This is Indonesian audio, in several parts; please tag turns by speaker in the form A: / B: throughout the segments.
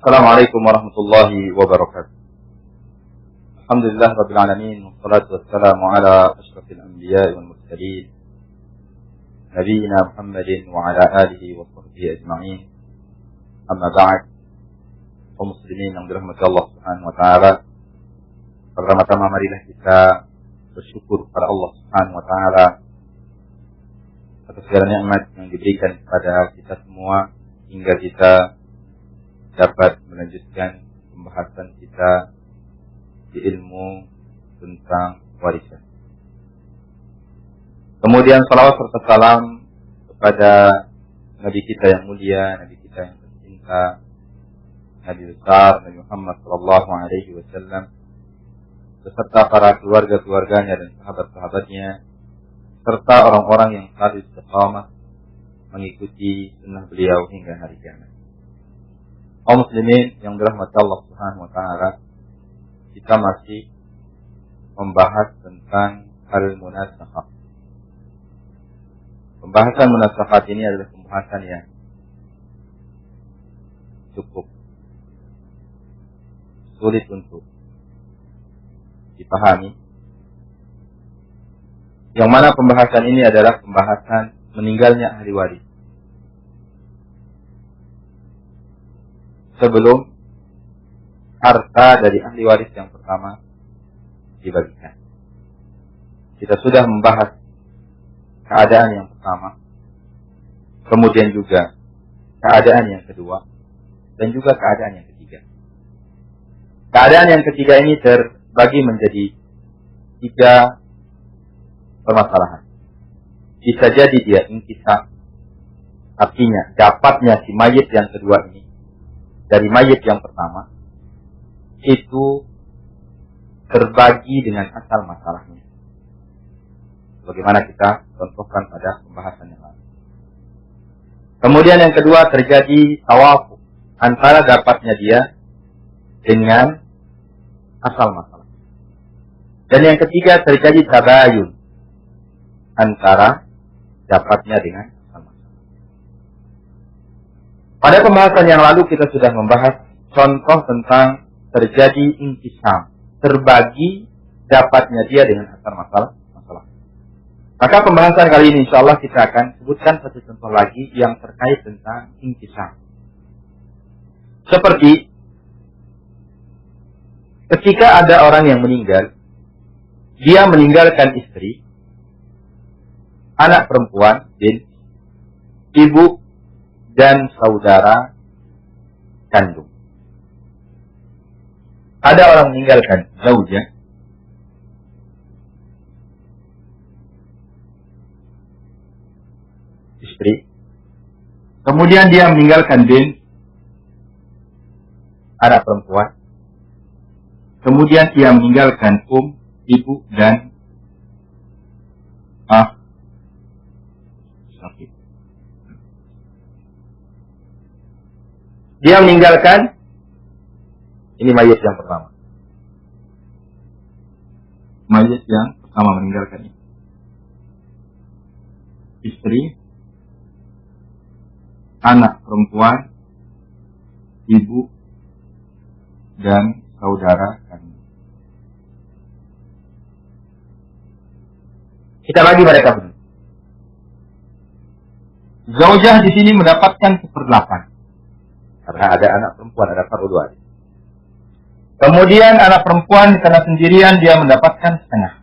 A: Assalamualaikum warahmatullahi wabarakatuh. Alhamdulillah rabbil alamin, wassalatu wassalamu ala asyrafil anbiya'i wal mursalin, nabiyina Muhammadin wa ala alihi wa sahbihi ajma'in. Amma ba'd. Kaum muslimin yang dirahmati Allah Subhanahu wa taala. Pertama-tama marilah kita bersyukur kepada Allah Subhanahu wa taala atas segala nikmat yang diberikan kepada kita semua hingga kita dapat melanjutkan pembahasan kita di ilmu tentang warisan. Kemudian salawat serta salam kepada Nabi kita yang mulia, Nabi kita yang tercinta, Nabi besar Nabi Muhammad sallallahu alaihi wasallam, beserta para keluarga-keluarganya dan sahabat-sahabatnya, serta orang-orang yang selalu istiqamah mengikuti sunnah beliau hingga hari kiamat. Kaum muslimin yang dirahmati Allah Subhanahu wa taala, kita masih membahas tentang al-munasakhat. Pembahasan munasakhat ini adalah pembahasan yang cukup sulit untuk dipahami. Yang mana pembahasan ini adalah pembahasan meninggalnya ahli waris sebelum harta dari ahli waris yang pertama dibagikan. Kita sudah membahas keadaan yang pertama, kemudian juga keadaan yang kedua, dan juga keadaan yang ketiga. Keadaan yang ketiga ini terbagi menjadi 3 permasalahan. Bisa jadi dia inkisar, artinya dapatnya si mayit yang kedua ini dari mayit yang pertama itu terbagi dengan asal masalahnya, bagaimana kita contohkan pada pembahasan yang lalu. Kemudian yang kedua terjadi tawafuq antara dapatnya dia dengan asal masalah. Dan yang ketiga terjadi tabayun antara dapatnya dengan asal masalah. Pada pembahasan yang lalu kita sudah membahas contoh tentang terjadi inkisam, terbagi dapatnya dia dengan asal masalah. Maka pembahasan kali ini insyaallah kita akan sebutkan satu contoh lagi yang terkait tentang inkisam. Seperti ketika ada orang yang meninggal, dia meninggalkan istri, anak perempuan, ibu, dan saudara kandung. Ada orang meninggalkan zaujah, istri, kemudian dia meninggalkan anak perempuan, kemudian dia meninggalkan ibu, dan dia meninggalkan, ini mayit yang pertama. Mayit yang pertama meninggalkan ini. Istri, anak perempuan, ibu, dan saudara kandung. Kita bagi mereka dulu. Zaujah di sini mendapatkan 1/8. Karena ada anak perempuan, ada fardu waris. Kemudian anak perempuan karena sendirian dia mendapatkan 1/2.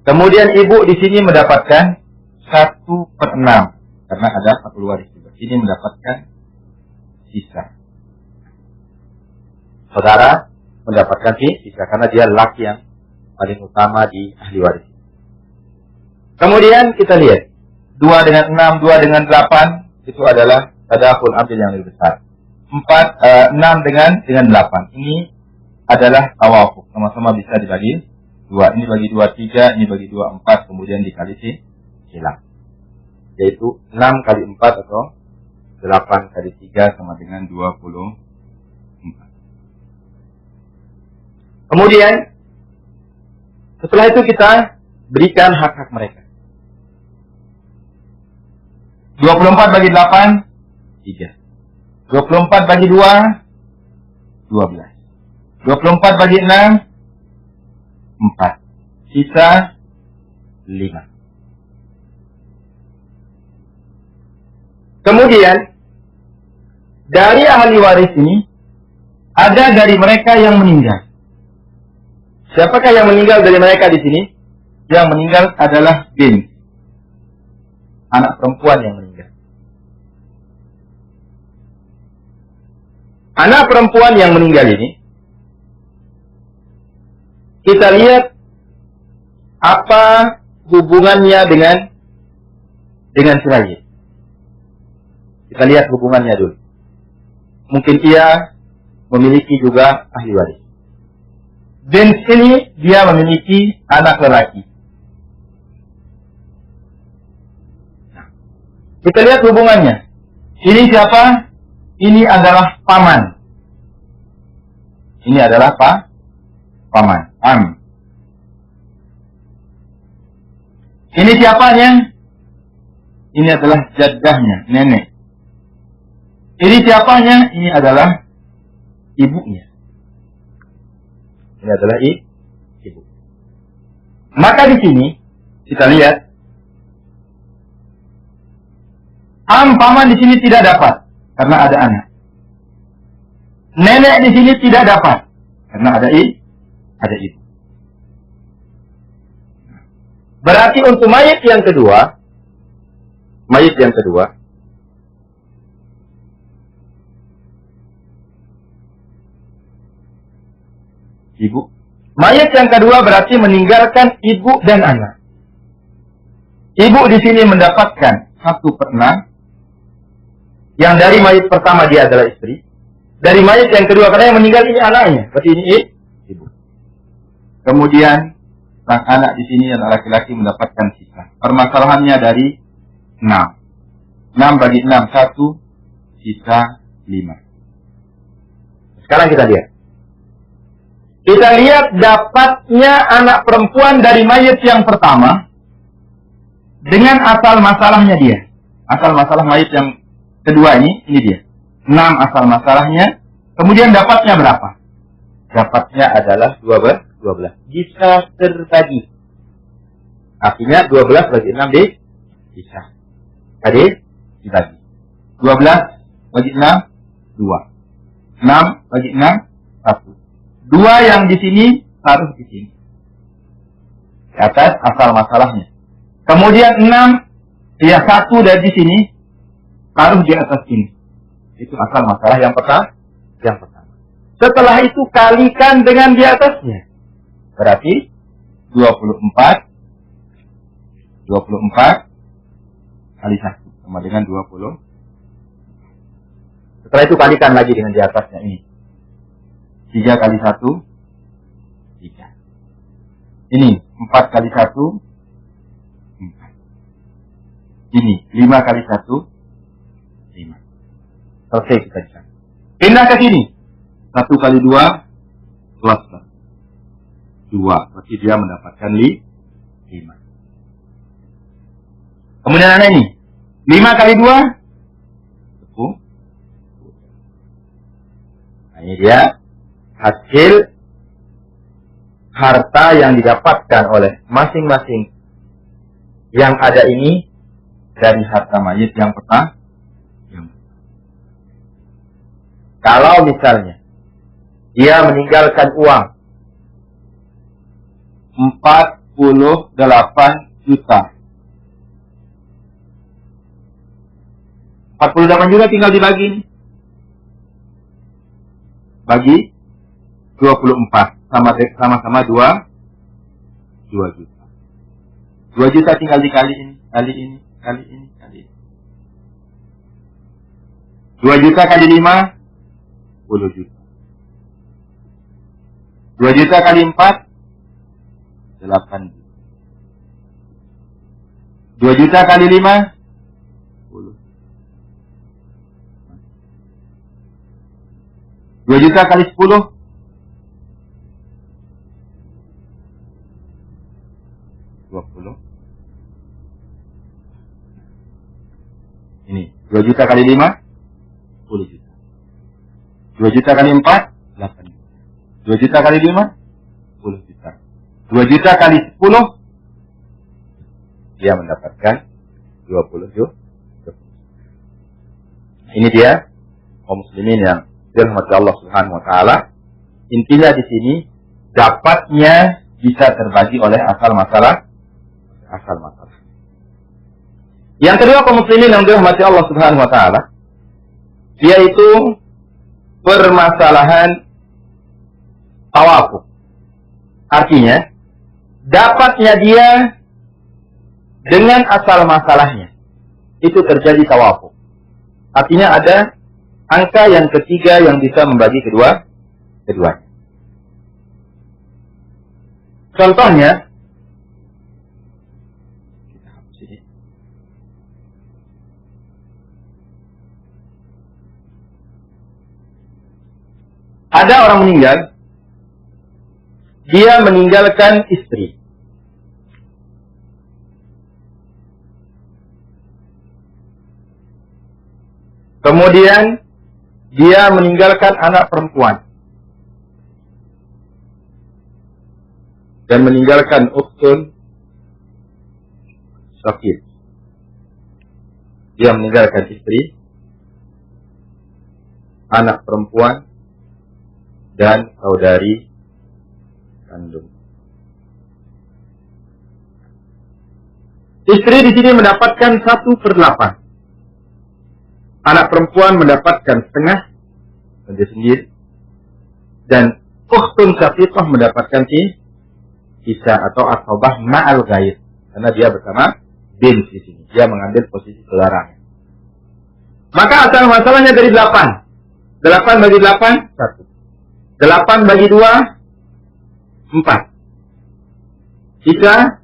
A: Kemudian ibu di sini mendapatkan 1/6 karena ada fardu waris juga. Ini mendapatkan sisa. Saudara mendapatkan sisa karena dia laki yang paling utama di ahli waris. Kemudian kita lihat 2 dengan 6, 2 dengan 8 itu adalah tadakul ambil yang lebih besar. 6 dengan 8. Ini adalah tawafuq. Sama-sama bisa dibagi 2. Ini bagi 2 3, ini bagi 2 4, kemudian dikali silang. Yaitu 6 kali 4 atau 8 kali 3 sama dengan 24. Kemudian setelah itu kita berikan hak-hak mereka. 24 bagi 8, 3.
B: 24 bagi 2, 12. 24 bagi 6, 4. Sisa 5. Kemudian, dari ahli waris ini, ada dari mereka yang meninggal. Siapakah yang meninggal dari mereka di sini? Yang meninggal adalah bint, anak perempuan yang meninggal. Anak perempuan yang meninggal ini, kita lihat apa hubungannya dengan si mayit. Kita lihat hubungannya dulu. Mungkin ia memiliki juga ahli waris. Bint ini dia memiliki anak lelaki. Nah, kita lihat hubungannya. Ini siapa? Ini adalah paman. Ini adalah paman. Ini siapanya? Ini adalah jaddahnya, nenek. Ini siapanya? Ini adalah ibunya. Ini adalah ibu. Maka di sini kita lihat paman di sini tidak dapat karena ada anak. Nenek di sini tidak dapat karena ada ibu. Berarti untuk mayit yang kedua, ibu. Mayit yang kedua berarti meninggalkan ibu dan anak. Ibu di sini mendapatkan 1/6. Yang dari mayit pertama dia adalah istri. Dari mayit yang kedua, karena yang meninggal ini anaknya, berarti ini ibu. Kemudian sang anak di sini yang laki-laki mendapatkan sisa. Permasalahannya dari 6. 6 bagi 6, 1, sisa 5. Sekarang kita lihat. Kita lihat dapatnya anak perempuan dari mayit yang pertama dengan asal masalahnya dia. Asal masalah mayit yang kedua ini dia. 6 asal masalahnya. Kemudian dapatnya berapa? Dapatnya adalah 12. Bisa terbagi. Artinya 12 bagi 6 bisa. Tadi dibagi. 12 bagi 6, 2. 6 bagi 6, 1. 2 yang di sini harus di sini. Di atas asal masalahnya. Kemudian 6, 1 dari sini harus di atas sini. Itu asal masalah yang pertama. Setelah itu kalikan dengan di atasnya. Berarti 24 kali 1 sama dengan 20. Setelah itu kalikan lagi dengan di atasnya ini. 3 kali 1, 3. Ini 4 kali 1, 4. Ini 5 kali 1, 5. Selesai kita bisa. Pindah ke sini. 1 kali 2, 12. 2. Berarti dia mendapatkan 5. Kemudian ada ini. 5 kali 2, 10. Nah, ini dia hasil harta yang didapatkan oleh masing-masing yang ada ini dari harta mayit yang pertama. Kalau misalnya dia meninggalkan uang 48 juta. 48 juta tinggal dibagi. Bagi 24 sama-sama 2 juta. 2 juta tinggal dikali ini, kali ini. 2 juta kali 5, 10 juta. 2 juta kali 4, 8 juta. 2 juta kali 5, 10. 2 juta kali 10, 20. Ini 2 juta kali 5, 10 juta. 2 juta kali 4, 8 juta. 2 juta kali 5, 10 juta. 2 juta kali 10, dia mendapatkan 20 juta. Ini dia kaum muslimin yang dirahmati Allah Subhanahu wa taala. Intinya di sini dapatnya bisa terbagi oleh asal masalah. Yang kedua kaum muslimin yang dirahmati Allah Subhanahu wa taala, yaitu permasalahan tawafuk. Artinya dapatnya dia dengan asal masalahnya itu terjadi tawafuk. Artinya ada angka yang ketiga yang bisa membagi keduanya. Contohnya, ada orang meninggal, dia meninggalkan istri. Kemudian dia meninggalkan anak perempuan dan meninggalkan ukhtun syakir. Dia meninggalkan istri, anak perempuan, dan saudari kandung. Istri di sini mendapatkan 1/8. Anak perempuan mendapatkan setengah, dan dia sendiri. Dan ukhtun syaqiqah mendapatkan sisa atau ashabah ma'al ghair. Karena dia bersama bin di sini. Dia mengambil posisi saudaranya. Maka asal masalahnya dari 8. 8 bagi 8, 1. 8 bagi 2, 4. Sisa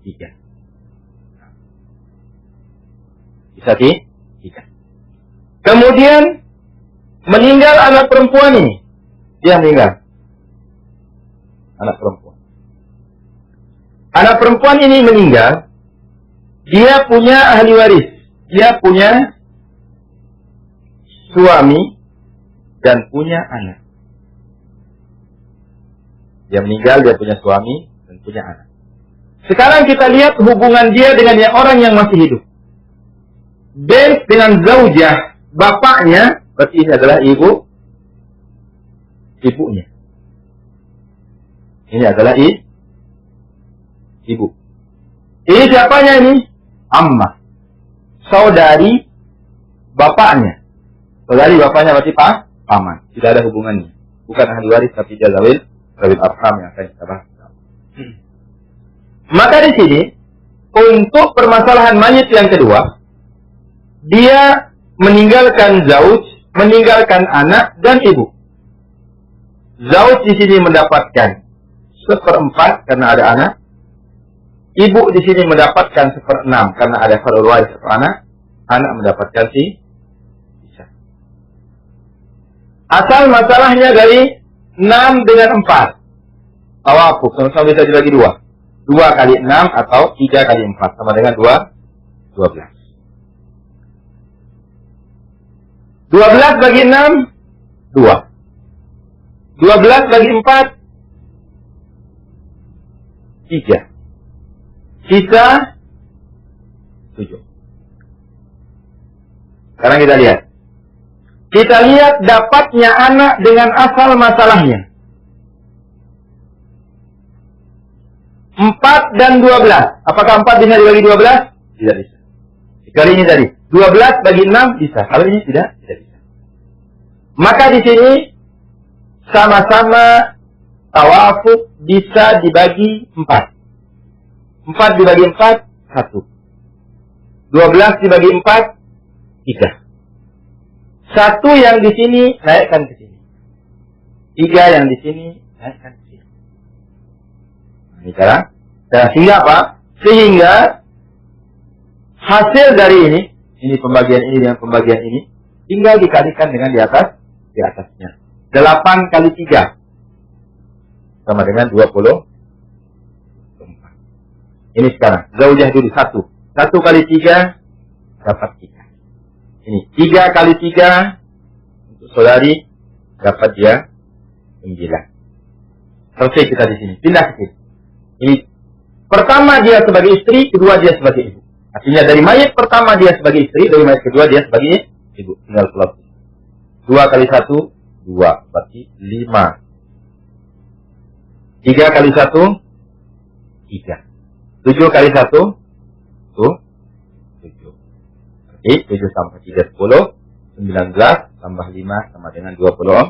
B: 3. Sisa 3. Kemudian meninggal anak perempuan ini. Dia meninggal. Anak perempuan. Anak perempuan ini meninggal. Dia punya ahli waris. Dia punya suami dan punya anak. Dia meninggal, dia punya suami dan punya anak. Sekarang kita lihat hubungan dia dengan yang orang yang masih hidup. Bint dengan zaujah, bapaknya, berarti ini adalah ibunya. Ini adalah ibu. Ini siapanya ini? Ammah. Saudari bapaknya. Saudari bapaknya berarti paman. Tidak ada hubungannya. Bukan ahli waris tapi dia zawil arham yang akan kita bahas. Maka di sini untuk permasalahan mayit yang kedua, dia meninggalkan zauj, meninggalkan anak dan ibu. Zauj di sini mendapatkan 1/4 karena ada anak. Ibu di sini mendapatkan 1/6 karena ada far'ul waris atau anak. Anak mendapatkan sisa. Asal masalahnya dari 6 dengan 4. Tawafuk sama-sama bisa dibagi 2. 2 kali 6 atau 3 kali 4 sama dengan 12. 12 bagi 6, 2. 12 bagi 4, 3. Sisa 7. Sekarang kita lihat. Kita lihat dapatnya anak dengan asal masalahnya. 4 dan 12. Apakah 4 bisa dibagi 12? Tidak bisa. Kali ini tadi. 12 bagi 6 bisa. Kalau ini tidak bisa. Maka di sini sama-sama tawafuk bisa dibagi 4. 4 dibagi 4, 1. 12 dibagi 4, 3. 1 yang di sini naikkan ke sini. 3 yang di sini naikkan ke sini. Ini cara. Dan sehingga apa? Sehingga hasil dari ini pembagian ini dengan pembagian ini, tinggal dikalikan dengan di atasnya. 8 kali 3 sama dengan 24. Ini sekarang. Zaujah dulu 1. 1 kali 3 dapat 3. Ini 3 kali 3 untuk saudari dapat dia 9. Selesai kita di sini. Pindah ke sini. Ini pertama dia sebagai istri, kedua dia sebagai ibu. Artinya dari mayat pertama dia sebagai istri, dari mayat kedua dia sebagai ibu. Tinggal plus 2 kali 1, 2. Berarti 5. 3 kali 1, 3. 7 kali 1, 7. Berarti 7 tambah 3, 10. 19 tambah 5 sama dengan 20.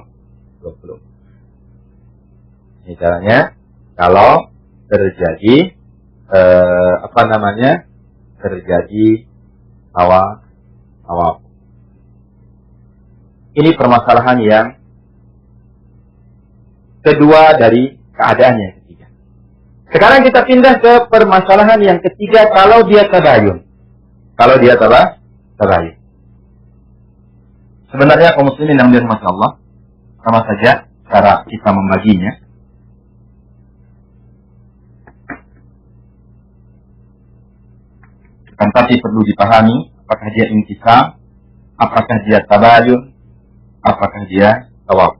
B: Ini caranya kalau terjadi terjadi tawaf. Ini permasalahan yang kedua dari keadaan yang ketiga. Sekarang kita pindah ke permasalahan yang ketiga kalau dia tabayun. Kalau dia tabayun. Sebenarnya kaum muslimin yang dirahmati Allah, sama saja cara kita membaginya. Tapi perlu dipahami apakah dia intisam, apakah dia tabayun, apakah dia tawaf.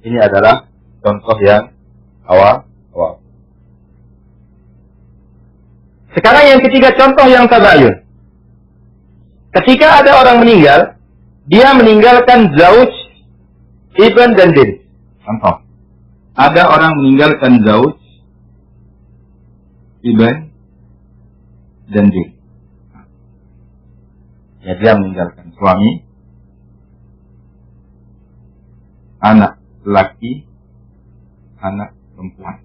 B: Ini adalah contoh yang awal. Sekarang yang ketiga contoh yang tabayun. Ketika ada orang meninggal, dia meninggalkan zauj, ibn dan bint. Contoh. Ada orang meninggalkan zauj, ibn dan bint. Ya, dia meninggalkan suami, anak laki, anak perempuan.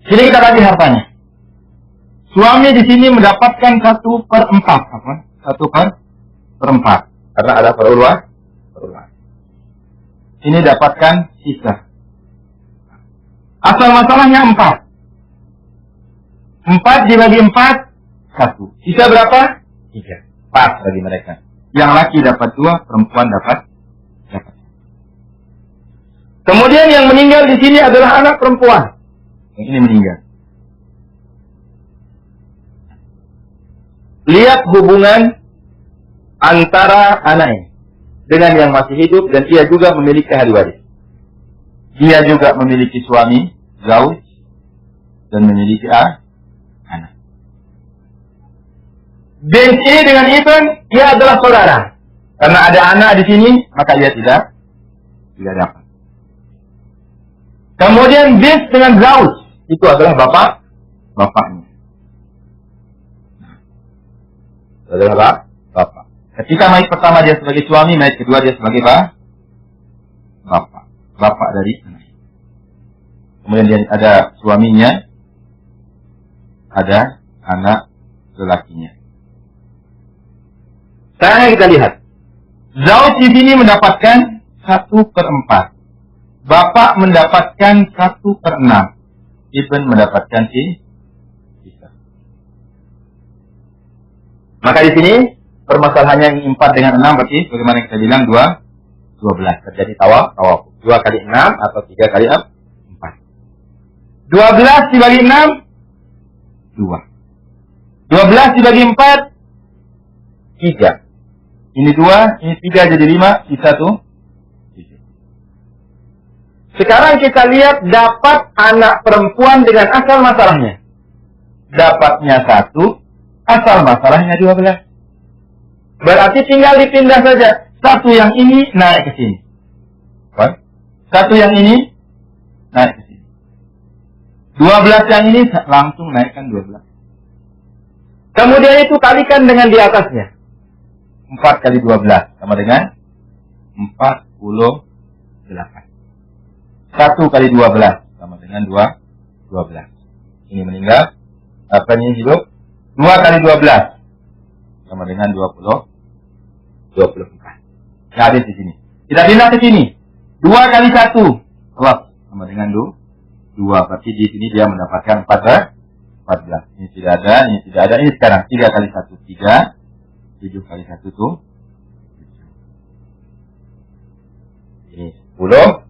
B: Sini kita bagi hartanya. Suami di sini mendapatkan 1/4. Apa? 1/4. Karena ada peruluan. Ini dapatkan sisa. Asal masalahnya 4. 4 dibagi 4, 1. Sisa berapa? 3. Pas bagi mereka. Yang laki dapat 2, perempuan dapat. Kemudian yang meninggal di sini adalah anak perempuan. Yang ini meninggal. Lihat hubungan antara anaknya dengan yang masih hidup dan ia juga memiliki ahli waris. Dia juga memiliki suami, zauj, dan memiliki anak. Bint ini dengan ibn, dia adalah saudara. Karena ada anak di sini, maka dia tidak dapat. Kemudian bint dengan zauj, itu adalah bapaknya. Adalah bapak. Ketika mayat pertama dia sebagai suami, mayat kedua dia sebagai bapak. Bapak dari anak. Kemudian dia ada suaminya, ada anak lelakinya. Sekarang kita lihat. Zauj di sini mendapatkan 1/4. Bapak mendapatkan 1/6. Ibn mendapatkan sisa. Maka di sini permasalahannya yang 4 dengan 6 berarti bagaimana kita bilang 12. Terjadi tawaf. 2 kali 6 atau 3 kali 4. 12 dibagi 6, 2. 12 dibagi 4, 3. Ini 2, ini 3 jadi 5, sisa 7. Sekarang kita lihat dapat anak perempuan dengan asal masalahnya. Dapatnya 1, asal masalahnya 12. Berarti tinggal dipindah saja. 1 yang ini naik ke sini. 1 yang ini naik ke sini. 12 yang ini langsung naikkan 12. Kemudian itu kalikan dengan di atasnya. 4 kali 12 sama dengan 48. 1 kali 12 sama dengan 12. Ini meninggal. Apa ini hidup? 2 kali 12 sama dengan 24. Jadi di sini. Kita pindah ke sini. 2 kali 1 sama dengan 2. Berarti di sini dia mendapatkan 14. Ini tidak ada, ini tidak ada. Ini sekarang 3 kali 1 3. 7 kali 1 tuh. Ini 10.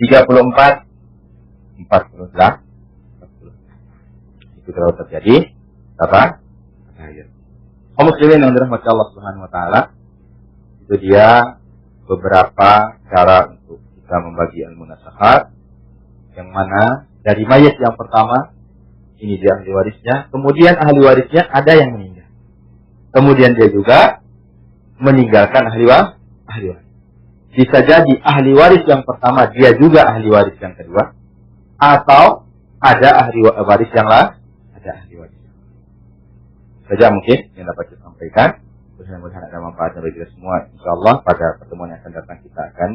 B: 34, 48. Itu kalau terjadi apa? Kaum muslimin yang dirahmati Allah Subhanahu wa taala. Itu
A: itu dia beberapa cara untuk kita membagi ilmu nasihat, yang mana dari mayat yang pertama ini dia ahli warisnya, kemudian ahli warisnya ada yang meninggal, kemudian dia juga meninggalkan ahli waris. Bisa jadi ahli waris yang pertama dia juga ahli waris yang kedua, atau ada ahli waris yang lain, ada ahli waris saja mungkin yang dapat kita sampaikan. Mudah-mudahan ada manfaatnya bagi kita semua. InsyaAllah pada pertemuan yang akan datang kita akan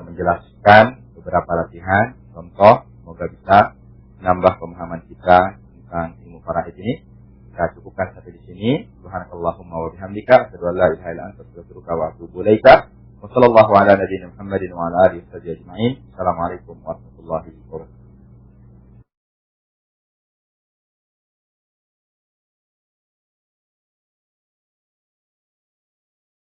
A: menjelaskan beberapa latihan, contoh, semoga bisa menambah pemahaman kita tentang ilmu faraid ini. Kita cukupkan sampai di sini. Subhanakallahumma wa bihamdika, asyhadu an la ilaha illa anta, astaghfiruka wa atubu ilaika. Wa sallallahu ala nabiyyina Muhammadin wa ala alihi wa sahbihi ajma'in. Assalamualaikum warahmatullahi wabarakatuh.